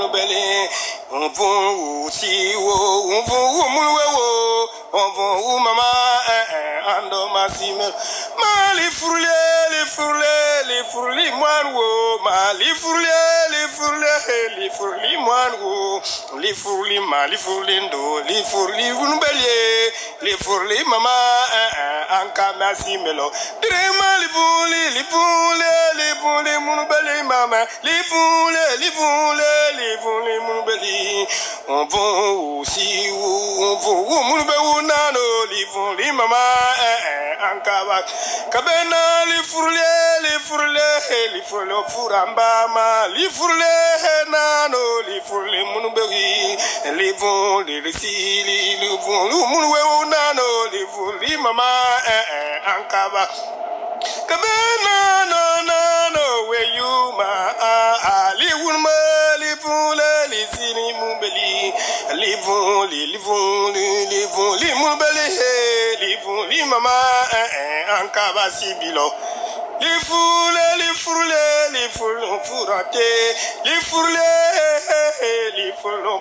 Bele, on vont aussi, on vont mouloué, on vont mama, ando massime, ma les fourlés, moine, ma les fourlés, moine, les fourlis, ma les fourlindo, les fourlis, vous bélier, les fourlis, mama, anka massimelo, drema les fourlis, mon belé, mama, les fourlis, on va aussi, on va, mon nano, les mama, en kaba, kabena, les fourlés, fouramba, les fourlés, nano, les fourlés, mon belly, les vons, les sili, les vons, mon nano, les fourlés, mama, en kaba, kabena, no, where you, ma, les woman. Les mama en cabassi bilo. Les fourlés, fourratés, les fourlés,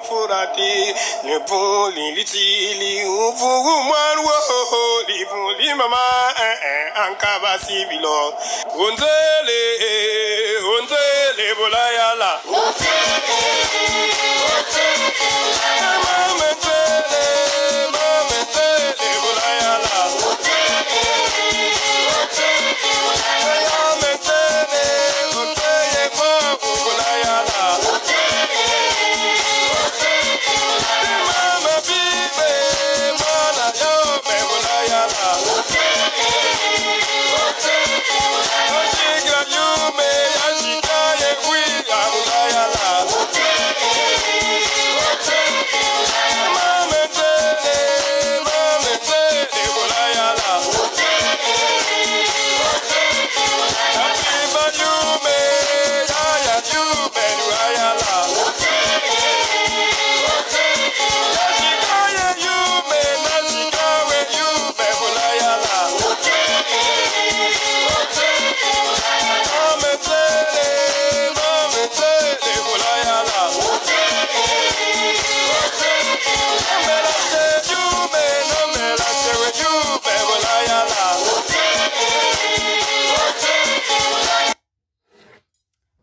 fourratés, les bons, les les mama en cabassi bilo. Onzele, bolayala.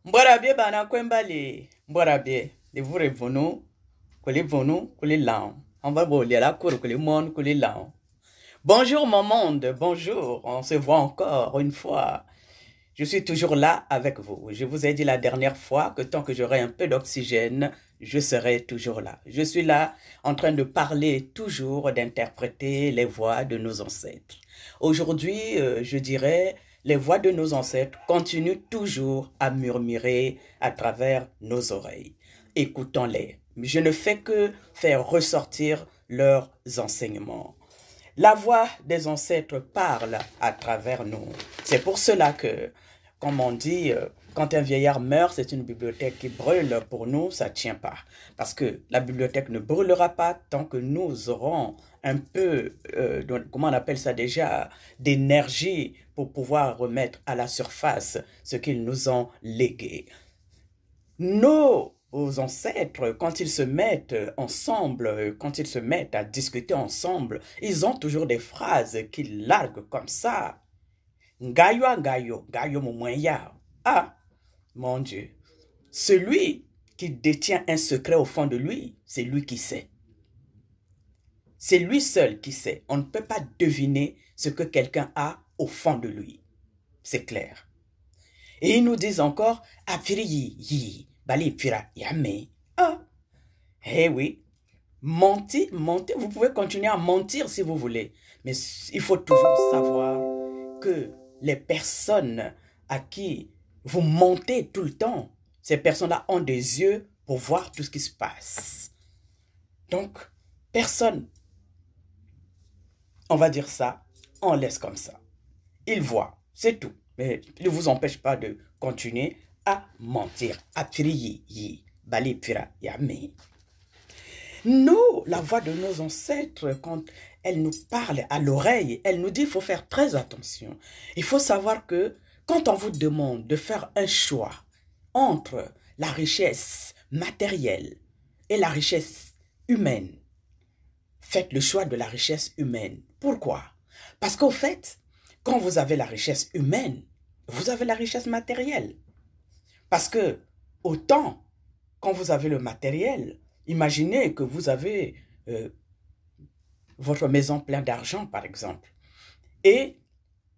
Mborabie bana kwembali mborabie de vous revenu kuli lan on va boler la cour kuli mon kuli lan. Bonjour mon monde, bonjour, on se voit encore une fois. Je suis toujours là avec vous. Je vous ai dit la dernière fois que tant que j'aurai un peu d'oxygène, je serai toujours là. Je suis là en train de parler toujours, d'interpréter les voix de nos ancêtres. Aujourd'hui, je dirais, les voix de nos ancêtres continuent toujours à murmurer à travers nos oreilles. Écoutons-les. Je ne fais que faire ressortir leurs enseignements. La voix des ancêtres parle à travers nous. C'est pour cela que, comme on dit, quand un vieillard meurt, c'est une bibliothèque qui brûle. Pour nous, ça ne tient pas. Parce que la bibliothèque ne brûlera pas tant que nous aurons un peu, comment on appelle ça déjà, d'énergie pour pouvoir remettre à la surface ce qu'ils nous ont légué. Nos ancêtres, quand ils se mettent ensemble, quand ils se mettent à discuter ensemble, ils ont toujours des phrases qu'ils larguent comme ça. Ngayo a ngayo, ngayo moumoya. Ah, mon Dieu. Celui qui détient un secret au fond de lui, c'est lui qui sait. C'est lui seul qui sait. On ne peut pas deviner ce que quelqu'un a au fond de lui. C'est clair. Et ils nous disent encore, Afiri yi, bali pira yame. Ah, eh oui. Mentir, vous pouvez continuer à mentir si vous voulez. Mais il faut toujours savoir que les personnes à qui vous mentez tout le temps, ces personnes-là ont des yeux pour voir tout ce qui se passe. Donc, personne, on va dire ça, on laisse comme ça. Ils voient, c'est tout. Mais il ne vous empêche pas de continuer à mentir. Nous, la voix de nos ancêtres, quand elle nous parle à l'oreille, elle nous dit qu'il faut faire très attention. Il faut savoir que quand on vous demande de faire un choix entre la richesse matérielle et la richesse humaine, faites le choix de la richesse humaine. Pourquoi? Parce qu'au fait, quand vous avez la richesse humaine, vous avez la richesse matérielle. Parce que, autant, quand vous avez le matériel, imaginez que vous avez votre maison pleine d'argent, par exemple, et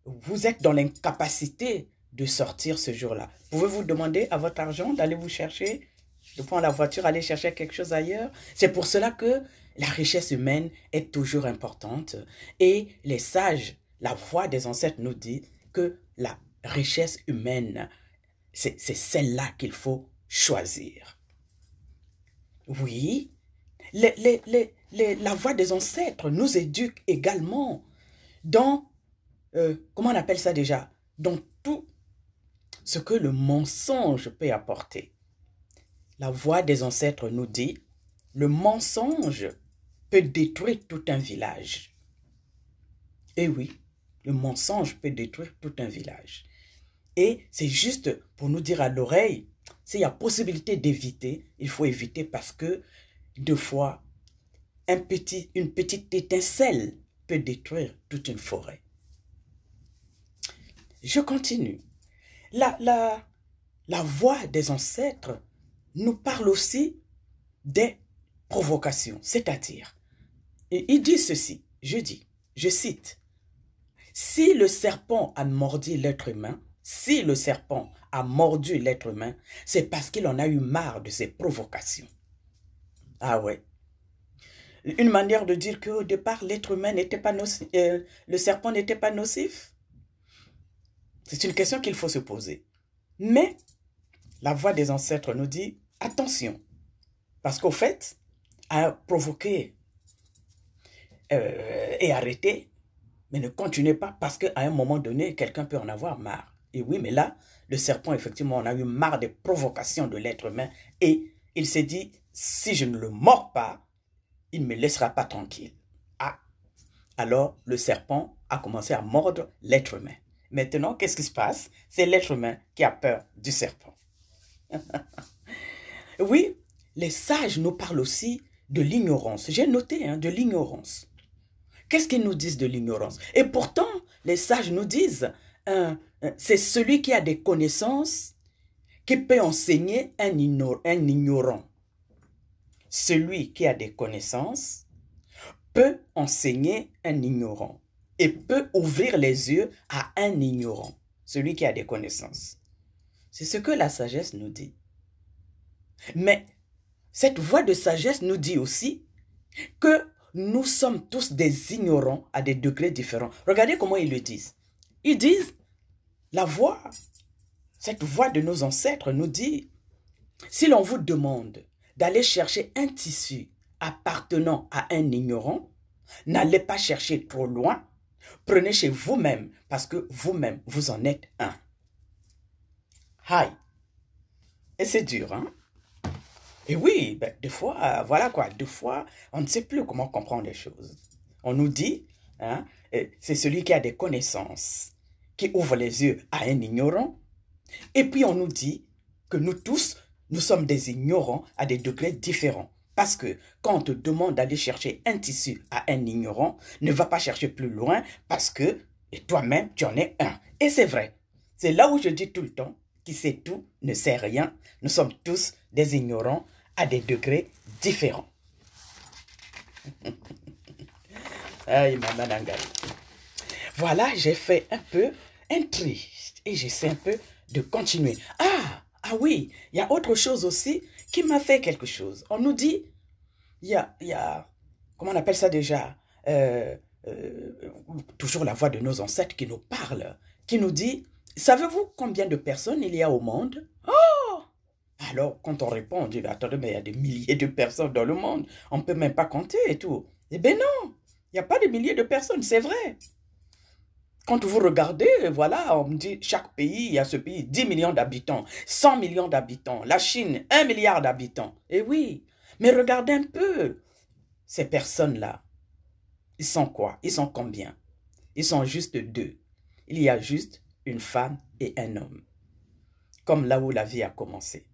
vous êtes dans l'incapacité de sortir ce jour-là. Pouvez-vous demander à votre argent d'aller vous chercher, de prendre la voiture, aller chercher quelque chose ailleurs? C'est pour cela que la richesse humaine est toujours importante. Et les sages, la voix des ancêtres nous dit que la richesse humaine, c'est celle-là qu'il faut choisir. Oui, la voix des ancêtres nous éduque également dans, comment on appelle ça déjà? Dans tout ce que le mensonge peut apporter. La voix des ancêtres nous dit, le mensonge peut détruire tout un village. Et oui, le mensonge peut détruire tout un village. Et c'est juste pour nous dire à l'oreille, s'il y a possibilité d'éviter, il faut éviter parce que, deux fois, une petite étincelle peut détruire toute une forêt. Je continue. La voix des ancêtres nous parle aussi des provocations, c'est-à-dire, il dit ceci, je cite, « Si le serpent a mordu l'être humain, c'est parce qu'il en a eu marre de ses provocations. » Ah ouais. Une manière de dire qu'au départ, l'être humain n'était pas nocif, le serpent n'était pas nocif. C'est une question qu'il faut se poser. Mais la voix des ancêtres nous dit, attention, parce qu'au fait, à provoquer et arrêter, mais ne continuez pas parce qu'à un moment donné, quelqu'un peut en avoir marre. Et oui, mais là, le serpent, effectivement, on a eu marre des provocations de l'être humain et il s'est dit, si je ne le mords pas, il ne me laissera pas tranquille. Ah, alors le serpent a commencé à mordre l'être humain. Maintenant, qu'est-ce qui se passe? C'est l'être humain qui a peur du serpent. Oui, les sages nous parlent aussi de l'ignorance. J'ai noté, de l'ignorance. Qu'est-ce qu'ils nous disent de l'ignorance? Et pourtant, les sages nous disent, c'est celui qui a des connaissances qui peut enseigner un ignorant. Celui qui a des connaissances peut enseigner un ignorant et peut ouvrir les yeux à un ignorant, celui qui a des connaissances. C'est ce que la sagesse nous dit. Mais cette voix de sagesse nous dit aussi que nous sommes tous des ignorants à des degrés différents. Regardez comment ils le disent. Ils disent, cette voix de nos ancêtres nous dit, si l'on vous demande d'aller chercher un tissu appartenant à un ignorant, n'allez pas chercher trop loin, prenez chez vous-même, parce que vous-même, vous en êtes un. Aïe. Et c'est dur, hein? Et oui, ben, des fois, voilà quoi, des fois, on ne sait plus comment comprendre les choses. On nous dit, c'est celui qui a des connaissances, qui ouvre les yeux à un ignorant, et puis on nous dit que nous tous, nous sommes des ignorants à des degrés différents. Parce que quand on te demande d'aller chercher un tissu à un ignorant, ne va pas chercher plus loin parce que toi-même, tu en es un. Et c'est vrai. C'est là où je dis tout le temps, qui sait tout ne sait rien. Nous sommes tous des ignorants à des degrés différents. Aïe, maman Nangali. Voilà, j'ai fait un peu un tri et j'essaie un peu de continuer. Ah oui, il y a autre chose aussi qui m'a fait quelque chose. On nous dit, il y a comment on appelle ça déjà, toujours la voix de nos ancêtres qui nous parle, qui nous dit, savez-vous combien de personnes il y a au monde? Oh! Alors, quand on répond, on dit, attendez, mais il y a des milliers de personnes dans le monde, on ne peut même pas compter et tout. Eh bien non, il n'y a pas de milliers de personnes, c'est vrai. Quand vous regardez, voilà, on me dit, chaque pays, il y a ce pays, 10 millions d'habitants, 100 millions d'habitants, la Chine, 1 milliard d'habitants. Eh oui, mais regardez un peu, ces personnes-là, ils sont quoi? Ils sont combien? Ils sont juste deux. Il y a juste une femme et un homme. Comme là où la vie a commencé.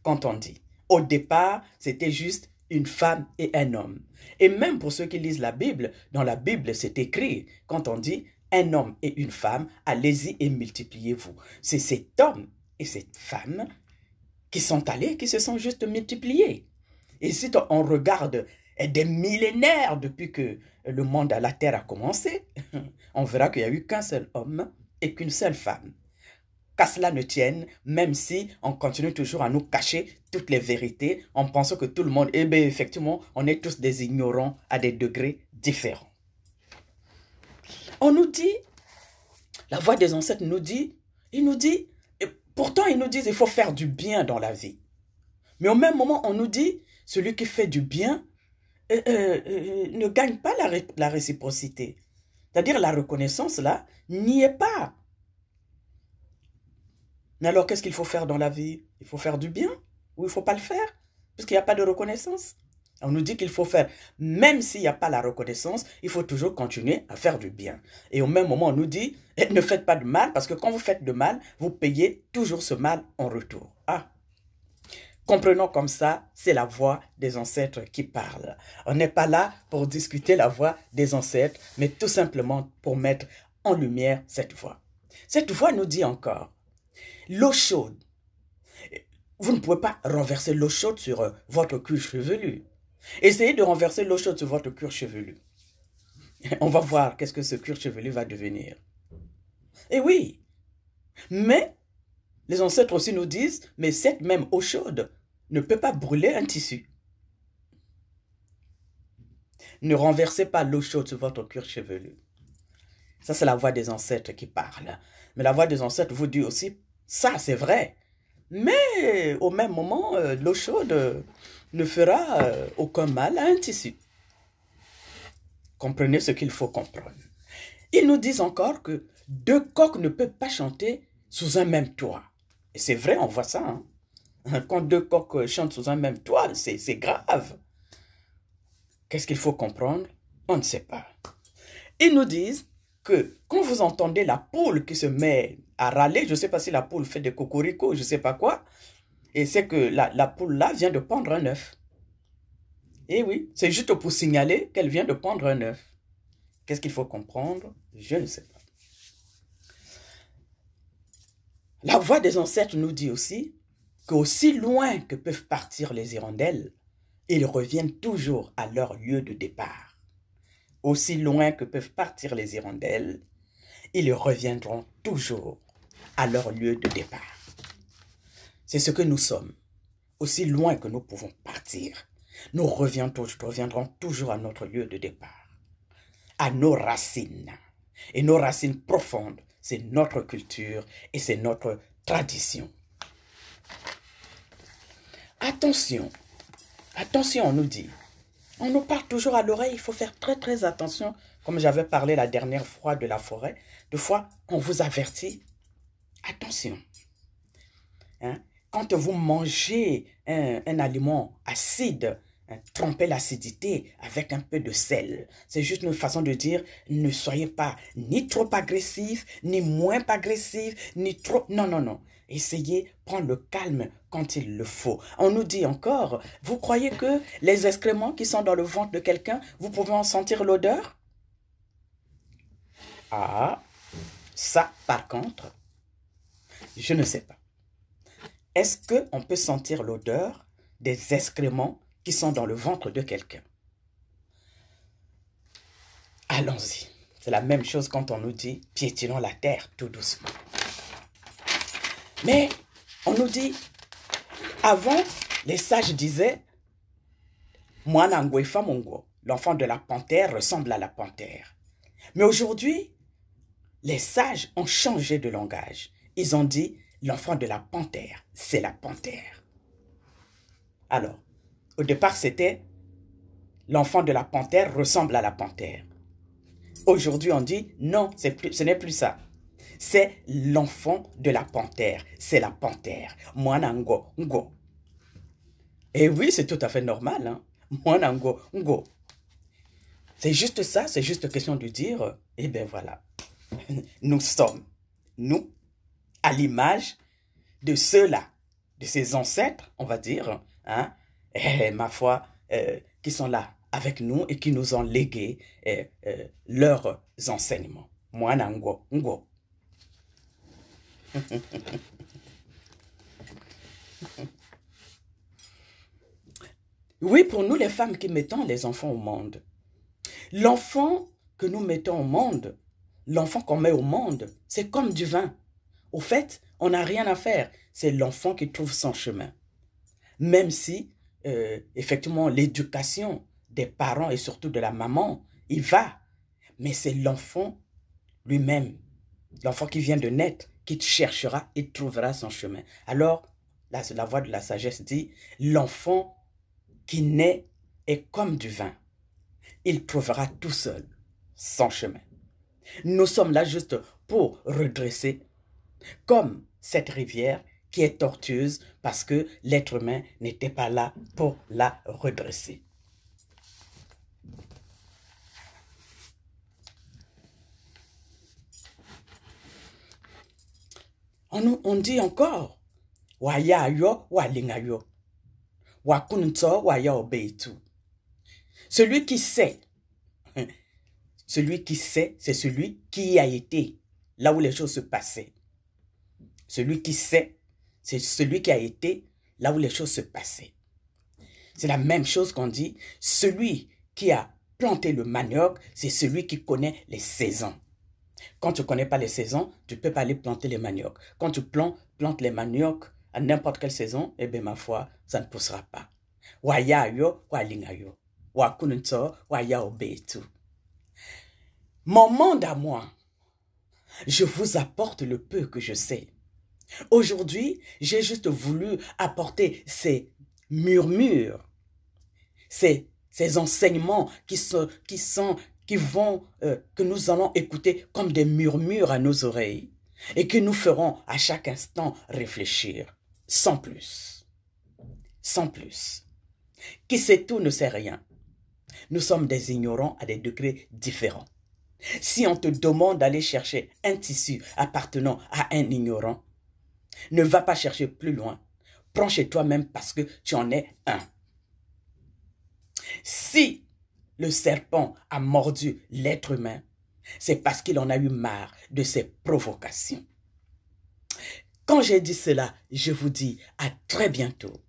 Quand on dit, Au départ, c'était juste une femme et un homme. Et même pour ceux qui lisent la Bible, dans la Bible, c'est écrit, quand on dit un homme et une femme, allez-y et multipliez-vous. C'est cet homme et cette femme qui sont allés, qui se sont juste multipliés. Et si on regarde des millénaires depuis que le monde à la terre a commencé, on verra qu'il n'y a eu qu'un seul homme et qu'une seule femme. Qu'à cela ne tienne, même si on continue toujours à nous cacher toutes les vérités, en pensant que tout le monde, eh bien effectivement, on est tous des ignorants à des degrés différents. On nous dit, la voix des ancêtres nous dit, pourtant ils nous disent il faut faire du bien dans la vie. Mais au même moment, on nous dit, celui qui fait du bien ne gagne pas la réciprocité. C'est-à-dire la reconnaissance là, n'y est pas. Mais alors, qu'est-ce qu'il faut faire dans la vie? Il faut faire du bien ou il ne faut pas le faire? Puisqu'il n'y a pas de reconnaissance. On nous dit qu'il faut faire, même s'il n'y a pas la reconnaissance, il faut toujours continuer à faire du bien. Et au même moment, on nous dit, ne faites pas de mal, parce que quand vous faites de mal, vous payez toujours ce mal en retour. Ah! Comprenons comme ça, c'est la voix des ancêtres qui parle. On n'est pas là pour discuter la voix des ancêtres, mais tout simplement pour mettre en lumière cette voix. Cette voix nous dit encore, l'eau chaude. Vous ne pouvez pas renverser l'eau chaude sur votre cuir chevelu. Essayez de renverser l'eau chaude sur votre cuir chevelu. On va voir qu'est-ce que ce cuir chevelu va devenir. Et oui, mais les ancêtres aussi nous disent, mais cette même eau chaude ne peut pas brûler un tissu. Ne renversez pas l'eau chaude sur votre cuir chevelu. Ça, c'est la voix des ancêtres qui parle. Mais la voix des ancêtres vous dit aussi, ça, c'est vrai. Mais au même moment, l'eau chaude ne fera aucun mal à un tissu. Comprenez ce qu'il faut comprendre. Ils nous disent encore que deux coqs ne peuvent pas chanter sous un même toit. Et c'est vrai, on voit ça. Hein? Quand deux coqs chantent sous un même toit, c'est grave. Qu'est-ce qu'il faut comprendre? On ne sait pas. Ils nous disent que quand vous entendez la poule qui se met à râler, je ne sais pas si la poule fait des cocoricots, je ne sais pas quoi, et c'est que la poule-là vient de pondre un œuf. Et oui, c'est juste pour signaler qu'elle vient de pondre un œuf. Qu'est-ce qu'il faut comprendre? Je ne sais pas. La voix des ancêtres nous dit aussi qu'aussi loin que peuvent partir les hirondelles, ils reviennent toujours à leur lieu de départ. Aussi loin que peuvent partir les hirondelles, ils reviendront toujours à leur lieu de départ. C'est ce que nous sommes. Aussi loin que nous pouvons partir, nous reviendrons toujours à notre lieu de départ, à nos racines. Et nos racines profondes, c'est notre culture et c'est notre tradition. Attention, attention, on nous dit. On nous parle toujours à l'oreille, il faut faire très très attention. Comme j'avais parlé la dernière fois de la forêt, des fois on vous avertit. Attention. Hein? Quand vous mangez un aliment acide, trempez l'acidité avec un peu de sel. C'est juste une façon de dire, ne soyez pas ni trop agressif, ni moins agressif, ni trop... Non, non, non. Essayez, prendre le calme quand il le faut. On nous dit encore, vous croyez que les excréments qui sont dans le ventre de quelqu'un, vous pouvez en sentir l'odeur? Ah, ça par contre, je ne sais pas. Est-ce qu'on peut sentir l'odeur des excréments qui sont dans le ventre de quelqu'un? Allons-y. C'est la même chose quand on nous dit « piétinons la terre tout doucement ». Mais on nous dit, avant, les sages disaient « l'enfant de la panthère ressemble à la panthère ». Mais aujourd'hui, les sages ont changé de langage. Ils ont dit « l'enfant de la panthère, c'est la panthère ». Alors, au départ, c'était « l'enfant de la panthère ressemble à la panthère ». Aujourd'hui, on dit « non, ce n'est plus ça ». C'est l'enfant de la panthère, c'est la panthère. Mwanango, ngo. Et oui, c'est tout à fait normal. Hein? Mwanango, ngo. C'est juste ça, c'est juste question de dire, eh bien voilà, nous sommes, nous, à l'image de ceux-là, de ces ancêtres, on va dire, hein, ma foi, qui sont là avec nous et qui nous ont légué leurs enseignements. Moi, Ngo. Oui, pour nous les femmes qui mettons les enfants au monde, l'enfant que nous mettons au monde, l'enfant qu'on met au monde, c'est comme du vin. Au fait, on n'a rien à faire. C'est l'enfant qui trouve son chemin. Même si, effectivement, l'éducation des parents et surtout de la maman, il va. Mais c'est l'enfant lui-même, l'enfant qui vient de naître, qui cherchera et trouvera son chemin. Alors, la voix de la sagesse dit, l'enfant qui naît est comme du vin. Il trouvera tout seul son chemin. Nous sommes là juste pour redresser, comme cette rivière qui est tortueuse parce que l'être humain n'était pas là pour la redresser. On dit encore, waya yo, walinga yo, wakunto, waya obeitu. Celui qui sait, c'est celui qui a été là où les choses se passaient. Celui qui sait, c'est celui qui a été là où les choses se passaient. C'est la même chose qu'on dit, celui qui a planté le manioc, c'est celui qui connaît les saisons. Quand tu ne connais pas les saisons, tu ne peux pas aller planter les maniocs. Quand tu plantes les maniocs à n'importe quelle saison, eh bien ma foi, ça ne poussera pas. Waya yo, walinga yo. Wakununto, waya obeitu. Mon monde à moi, je vous apporte le peu que je sais. Aujourd'hui, j'ai juste voulu apporter ces murmures, ces enseignements que nous allons écouter comme des murmures à nos oreilles et que nous ferons à chaque instant réfléchir, sans plus. Sans plus. Qui sait tout ne sait rien. Nous sommes des ignorants à des degrés différents. Si on te demande d'aller chercher un tissu appartenant à un ignorant, ne va pas chercher plus loin. Prends chez toi-même parce que tu en es un. Si le serpent a mordu l'être humain, c'est parce qu'il en a eu marre de ses provocations. Quand j'ai dit cela, je vous dis à très bientôt.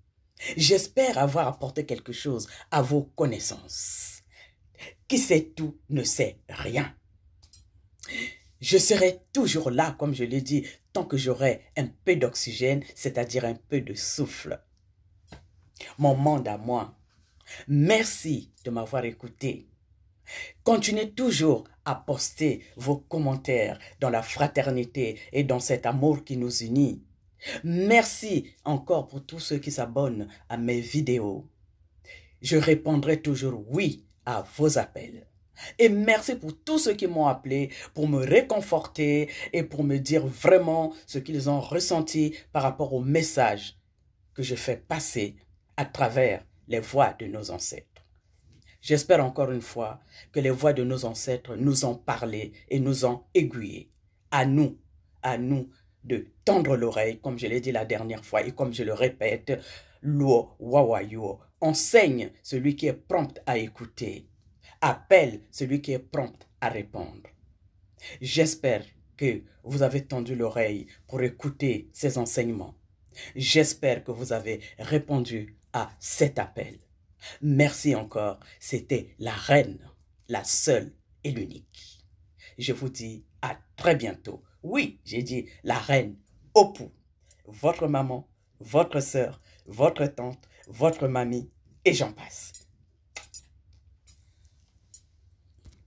J'espère avoir apporté quelque chose à vos connaissances. Qui sait tout ne sait rien. Je serai toujours là, comme je l'ai dit, tant que j'aurai un peu d'oxygène, c'est-à-dire un peu de souffle. Mon monde à moi. Merci de m'avoir écouté. Continuez toujours à poster vos commentaires dans la fraternité et dans cet amour qui nous unit. Merci encore pour tous ceux qui s'abonnent à mes vidéos. Je répondrai toujours oui à vos appels. Et merci pour tous ceux qui m'ont appelé pour me réconforter et pour me dire vraiment ce qu'ils ont ressenti par rapport au message que je fais passer à travers les voix de nos ancêtres. J'espère encore une fois que les voix de nos ancêtres nous ont parlé et nous ont aiguillés. À nous de tendre l'oreille, comme je l'ai dit la dernière fois et comme je le répète, Luo Wawayo, enseigne celui qui est prompt à écouter, appelle celui qui est prompt à répondre. J'espère que vous avez tendu l'oreille pour écouter ces enseignements. J'espère que vous avez répondu à cet appel. Merci encore, c'était la reine, la seule et l'unique. Je vous dis à très bientôt. Oui, j'ai dit la reine Opu, votre maman, votre sœur, votre tante, votre mamie et j'en passe.